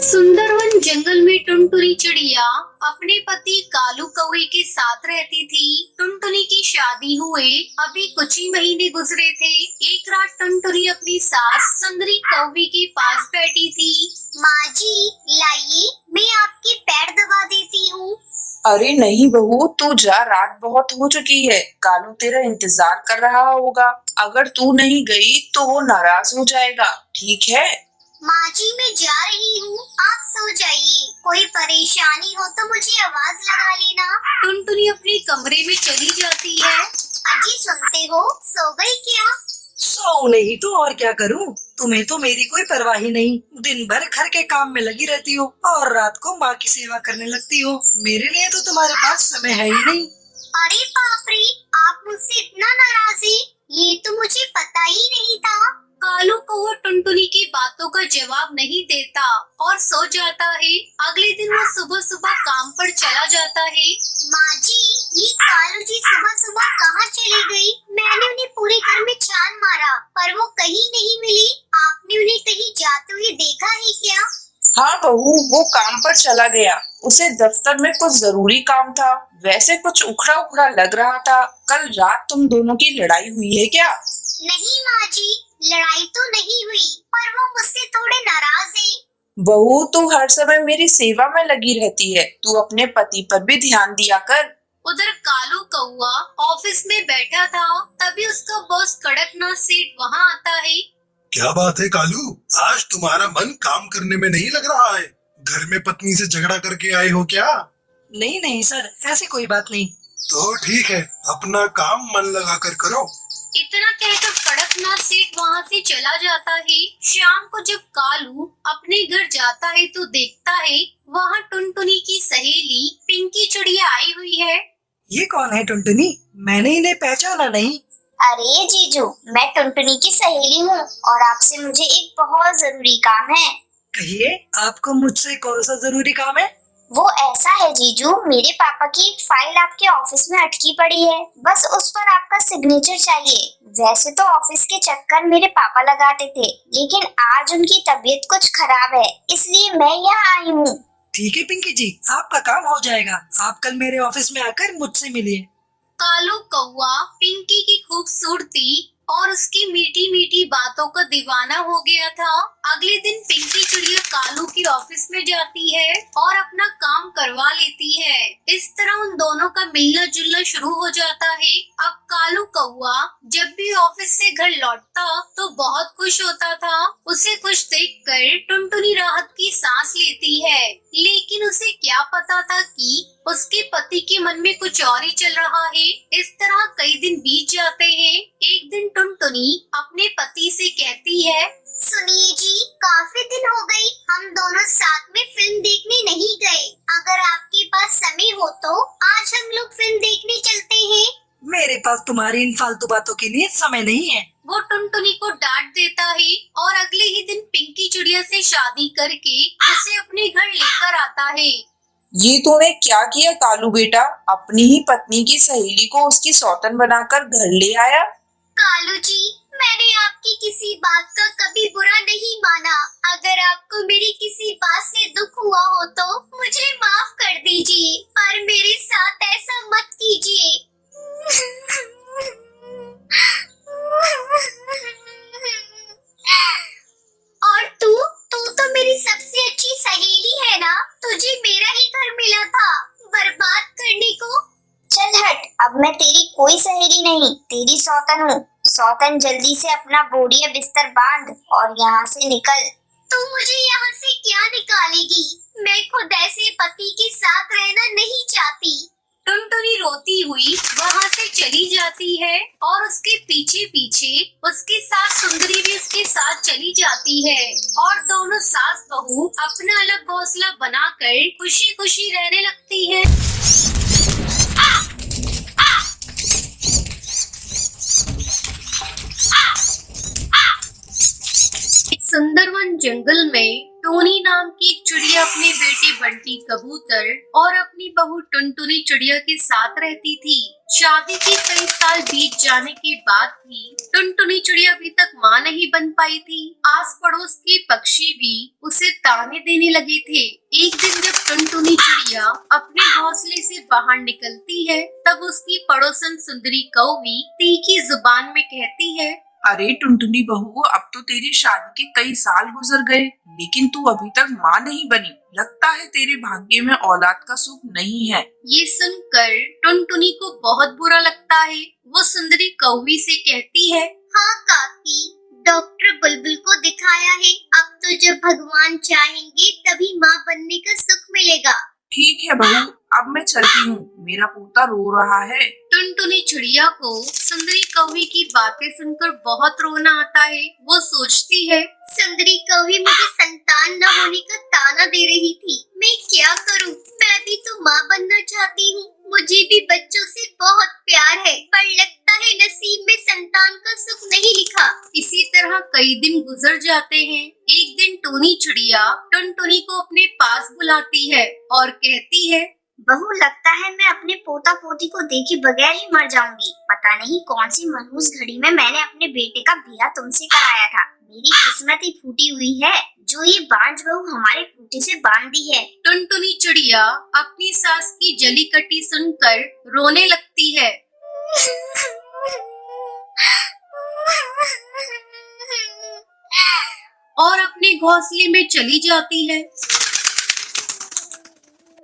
सुंदरवन जंगल में टुनटुनी चिड़िया अपने पति कालू कौवे के साथ रहती थी। टुनटुनी की शादी हुए अभी कुछ ही महीने गुजरे थे। एक रात टुनटुनी अपनी सास सुंदरी कौवे के पास बैठी थी। माँ जी, लाइए, मैं आपके पैर दबा देती हूँ। अरे नहीं बहू, तू जा, रात बहुत हो चुकी है। कालू तेरा इंतजार कर रहा होगा। अगर तू नहीं गई तो वो नाराज हो जाएगा, ठीक है? माँ जी, मैं जा रही हूँ, आप सो जाइए। कोई परेशानी हो तो मुझे आवाज लगा लेना। टुनटुनी अपने कमरे में चली जाती है। अजी सुनते हो, सो गई क्या? सो नहीं तो और क्या करूं? तुम्हें तो मेरी कोई परवाह ही नहीं। दिन भर घर के काम में लगी रहती हो और रात को माँ की सेवा करने लगती हो। मेरे लिए तो तुम्हारे पास समय है ही नहीं। अरे बाप रे, आप मुझसे इतना नाराज हैं? ये तो मुझे पता ही नहीं था। कालू कौवा टुनटुनी की बातों का जवाब नहीं देता और सो जाता है। अगले दिन वो सुबह सुबह काम पर चला जाता है। माँ जी, ये कालू जी सुबह सुबह कहाँ चली गई? मैंने उन्हें पूरे घर में छान मारा पर वो कहीं नहीं मिली। आपने उन्हें कहीं जाते हुए देखा है क्या? हाँ बहू, वो काम पर चला गया। उसे दफ्तर में कुछ जरूरी काम था। वैसे कुछ उखड़ा उखड़ा लग रहा था। कल रात तुम दोनों की लड़ाई हुई है क्या? नहीं माँ जी, लड़ाई तो नहीं हुई, पर वो मुझसे थोड़े नाराज हैं। बहू, तू हर समय मेरी सेवा में लगी रहती है। तू अपने पति पर भी ध्यान दिया कर। उधर कालू कौवा ऑफिस में बैठा था, तभी उसका बॉस कड़कनाथ सेठ वहाँ आता है। क्या बात है कालू, आज तुम्हारा मन काम करने में नहीं लग रहा है? घर में पत्नी से झगड़ा करके आए हो क्या? नहीं नहीं सर, ऐसी कोई बात नहीं। तो ठीक है, अपना काम मन लगा कर करो। इतना कहकर कड़कनाथ सेठ वहाँ से चला जाता है। शाम को जब कालू अपने घर जाता है तो देखता है वहाँ टुनटुनी की सहेली पिंकी चिड़िया आई हुई है। ये कौन है टुनटुनी? मैंने इन्हें पहचाना नहीं। अरे जीजू, मैं टुनटुनी की सहेली हूँ और आपसे मुझे एक बहुत जरूरी काम है। कहिए, आपको मुझसे कौन सा जरूरी काम है? वो ऐसा है जीजू, मेरे पापा की एक फाइल आपके ऑफिस में अटकी पड़ी है। बस उस पर आपका सिग्नेचर चाहिए। वैसे तो ऑफिस के चक्कर मेरे पापा लगाते थे, लेकिन आज उनकी तबीयत कुछ खराब है, इसलिए मैं यहाँ आई हूँ। ठीक है पिंकी जी, आपका काम हो जाएगा। आप कल मेरे ऑफिस में आकर मुझसे मिलिए। कालू कौवा पिंकी की खूबसूरती और उसकी मीठी मीठी बातों का दीवाना हो गया था। अगले दिन पिंकी चिड़िया कालू की ऑफिस में जाती है और अपना काम करवा लेती है। इस तरह उन दोनों का मिलना जुलना शुरू हो जाता है। अब कालू कौवा जब भी ऑफिस से घर लौटता तो बहुत खुश होता था। उसे खुश देखकर टुनटुनी राहत की सांस लेती है, लेकिन उसे क्या पता था कि उसके पति के मन में कुछ और ही चल रहा है। इस तरह कई दिन बीत जाते हैं। एक दिन टुनटुनी अपने पति से कहती है, सुनिए जी, काफी दिन हो गई हम दोनों साथ में फिल्म देखने नहीं गए। अगर आपके पास समय हो तो आज हम लोग फिल्म देखने चलते हैं। मेरे पास तुम्हारी इन फालतू बातों के लिए समय नहीं है। वो टुनटुनी को डांट देता है और अगले ही दिन पिंकी चिड़िया से शादी करके उसे अपने घर लेकर आता है। ये तूने क्या किया कालू बेटा? अपनी ही पत्नी की सहेली को उसकी सौतन बनाकर घर ले आया। कालू जी, मैंने आपकी किसी बात का कभी बुरा नहीं माना। अगर आपको मेरी किसी बात से दुख हुआ हो तो मुझे माफ कर दीजिए, पर मेरे साथ ऐसा मत कीजिए। और तू तो मेरी सबसे अच्छी सहेली है ना? तुझे मेरा ही घर मिला था बर्बाद करने को। चल हट, अब मैं तेरी कोई सहेली नहीं, तेरी सौतन हूँ। सौतन, जल्दी से अपना बोरिया बिस्तर बांध और यहाँ से निकल। तू मुझे यहाँ से क्या निकालेगी? मैं खुद ऐसे पति के साथ रहना नहीं चाहती। टुनटुनी रोती हुई वहाँ से चली जाती है और उसके पीछे पीछे उसकी सास सुंदरी भी उसके साथ चली जाती है और दोनों सास बहू अपना अलग घोंसला बनाकर खुशी खुशी रहने लगती है। सुंदरवन जंगल में टोनी नाम की एक चिड़िया अपने बेटे बंटी कबूतर और अपनी बहू टुनटुनी चिड़िया के साथ रहती थी। शादी के कई साल बीत जाने के बाद भी टुनटुनी चिड़िया अभी तक माँ नहीं बन पाई थी। आस पड़ोस के पक्षी भी उसे ताने देने लगे थे। एक दिन जब टुनटुनी चिड़िया अपने घोंसले से बाहर निकलती है, तब उसकी पड़ोसन सुंदरी कौवी तीखी जुबान में कहती है, अरे टुनटुनी बहू, अब तो तेरी शादी के कई साल गुजर गए, लेकिन तू अभी तक माँ नहीं बनी। लगता है तेरे भाग्य में औलाद का सुख नहीं है। ये सुनकर टुनटुनी को बहुत बुरा लगता है। वो सुंदरी कौवी से कहती है, हाँ काकी, डॉक्टर बुलबुल को दिखाया है। अब तो जब भगवान चाहेंगे तभी माँ बनने का सुख मिलेगा। ठीक है बहू, अब मैं चलती हूँ, मेरा पोता रो रहा है। टुनटुनी चिड़िया को सुंदरी कौवी की बातें सुनकर बहुत रोना आता है। वो सोचती है, सुंदरी कौवी मुझे संतान न होने का ताना दे रही थी। मैं क्या करूं? मैं भी तो माँ बनना चाहती हूँ। मुझे भी बच्चों से बहुत प्यार है, पर लगता है नसीब में संतान का सुख नहीं लिखा। इसी तरह कई दिन गुजर जाते हैं। एक दिन टोनी चिड़िया टुनटुनी को अपने पास बुलाती है और कहती है, बहू, लगता है मैं अपने पोता पोती को देखे बगैर ही मर जाऊंगी। पता नहीं कौन सी मनहूस घड़ी में मैंने अपने बेटे का ब्याह तुमसे कराया था। मेरी किस्मत ही फूटी हुई है, जो ये बांझ बहू हमारे खूंटे से बांध दी है। टुनटुनी चिड़िया अपनी सास की जली कटी सुनकर रोने लगती है। और अपने घोंसले में चली जाती है।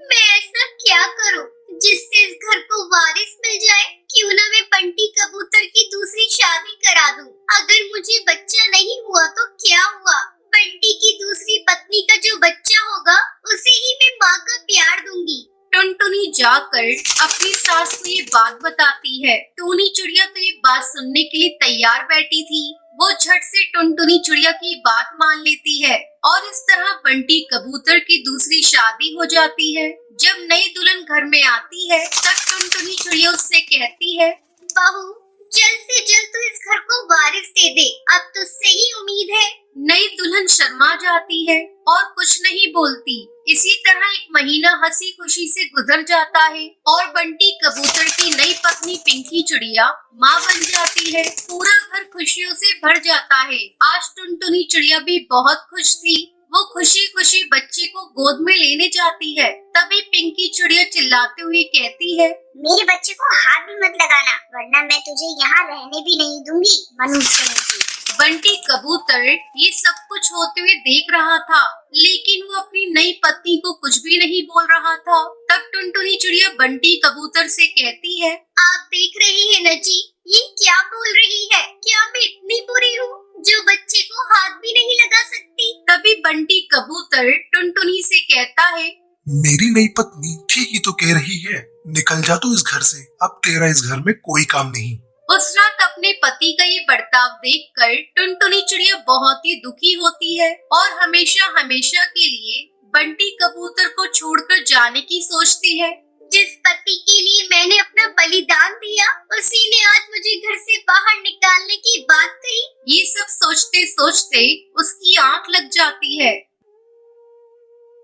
मैं ऐसा क्या करूं जिससे इस घर को वारिस मिल जाए? क्यों ना मैं बंटी कबूतर की दूसरी शादी करा दूं। अगर मुझे बच्चा नहीं हुआ तो क्या हुआ? बंटी की दूसरी पत्नी का जो बच्चा होगा उसे ही मैं माँ का प्यार दूंगी। टुनटुनी जाकर अपनी सास को ये बात बताती है। टोनी चिड़िया तो ये बात सुनने के लिए तैयार बैठी थी। वो झट से टुनटुनी चिड़िया की बात मान लेती है और इस तरह बंटी कबूतर की दूसरी शादी हो जाती है। जब नई दुल्हन घर में आती है, तब टुनटुनी चिड़िया उससे कहती है, बहू, जल्द से जल्द तू इस घर को वारिस दे दे। अब तुझसे ही उम्मीद है। नई दुल्हन शर्मा जाती है और कुछ नहीं बोलती। इसी तरह एक महीना हंसी खुशी से गुजर जाता है और बंटी कबूतर की नई पत्नी पिंकी चिड़िया माँ बन जाती है। पूरा घर खुशियों से भर जाता है। आज टुनटुनी चिड़िया भी बहुत खुश थी। वो खुशी खुशी बच्चे को गोद में लेने जाती है। तभी पिंकी चिड़िया चिल्लाते हुए कहती है, मेरे बच्चे को हाथ भी मत लगाना, वरना मैं तुझे यहाँ रहने भी नहीं दूंगी। मनुष्य की। बंटी कबूतर ये सब कुछ होते हुए देख रहा था, लेकिन वो अपनी नई पत्नी को कुछ भी नहीं बोल रहा था। तब टुनटुनी चिड़िया बंटी कबूतर से कहती है, आप देख रहे हैं न जी, ये क्या बोल रही है? क्या मैं इतनी बुरी हूँ जो बच्चे को हाथ भी नहीं लगा सकती? तभी बंटी कबूतर टुनटुनी से कहता है, मेरी नई पत्नी ठीक ही तो कह रही है, निकल जा तू इस घर से, अब तेरा इस घर में कोई काम नहीं। उस रात अपने पति का ये बर्ताव देखकर टुनटुनी चिड़िया बहुत ही दुखी होती है और हमेशा हमेशा के लिए बंटी कबूतर को छोड़कर जाने की सोचती है। जिस पति के लिए मैंने अपना बलिदान दिया, उसी ने आज मुझे घर से बाहर निकालने की बात कही। ये सब सोचते सोचते उसकी आंख लग जाती है।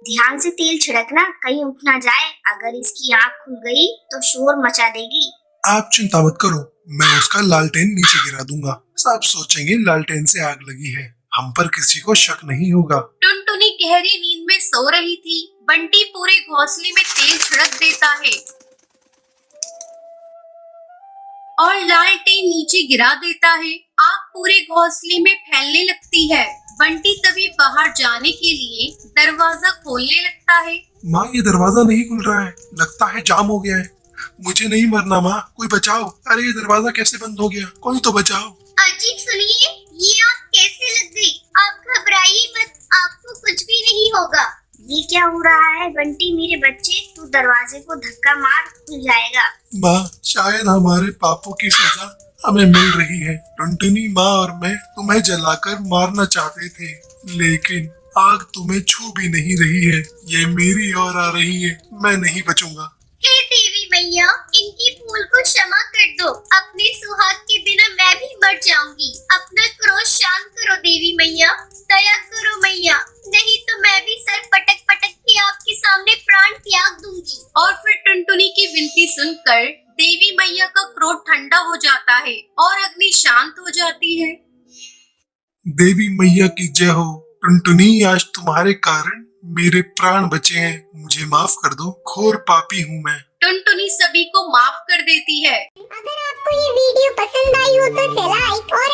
ध्यान से तेल छिड़कना, कहीं उठ ना जाए। अगर इसकी आंख खुल गई तो शोर मचा देगी। आप चिंता मत करो, मैं उसका लालटेन नीचे गिरा दूंगा। सब सोचेंगे लालटेन से आग लगी है, हम पर किसी को शक नहीं होगा। टुनटुनी गहरी नींद में सो रही थी। बंटी पूरे घोंसले में तेल छिड़क देता है और लालटेन नीचे गिरा देता है। आग पूरे घोंसले में फैलने लगती है। बंटी तभी बाहर जाने के लिए दरवाजा खोलने लगता है। माँ, ये दरवाजा नहीं खुल रहा है, लगता है जाम हो गया है। मुझे नहीं मरना माँ, कोई बचाओ। अरे ये दरवाजा कैसे बंद हो गया, कोई तो बचाओ। अजी सुनिए, ये आग कैसे लग गई? आप घबराइए मत, आपको कुछ भी नहीं होगा। ये क्या हो रहा है बंटी मेरे बच्चे? तू दरवाजे को धक्का मार, खुल जाएगा। माँ, शायद हमारे पापों की सजा हमें मिल रही है। टुनटुनी माँ और मैं तुम्हें जलाकर मारना चाहते थे, लेकिन आग तुम्हें छू भी नहीं रही है। ये मेरी ओर आ रही है, मैं नहीं बचूंगा। हे देवी मैया, इनकी भूल को क्षमा कर दो। अपने सुहाग के बिना मैं भी मर जाऊंगी। अपना क्रोध शांत करो देवी मैया, दया करो मैया, नहीं तो मैं भी सर पटक पटक के आपके सामने प्राण त्याग दूंगी। और फिर टुनटुनी की विनती सुनकर देवी मैया का क्रोध ठंडा हो जाता है और अग्नि शांत हो जाती है। देवी मैया की जय हो। टुनटुनी, आज तुम्हारे कारण मेरे प्राण बचे हैं, मुझे माफ कर दो, घोर पापी हूँ मैं। टुनटुनी सभी को माफ कर देती है। अगर आपको ये वीडियो पसंद आई हो तो लाइक और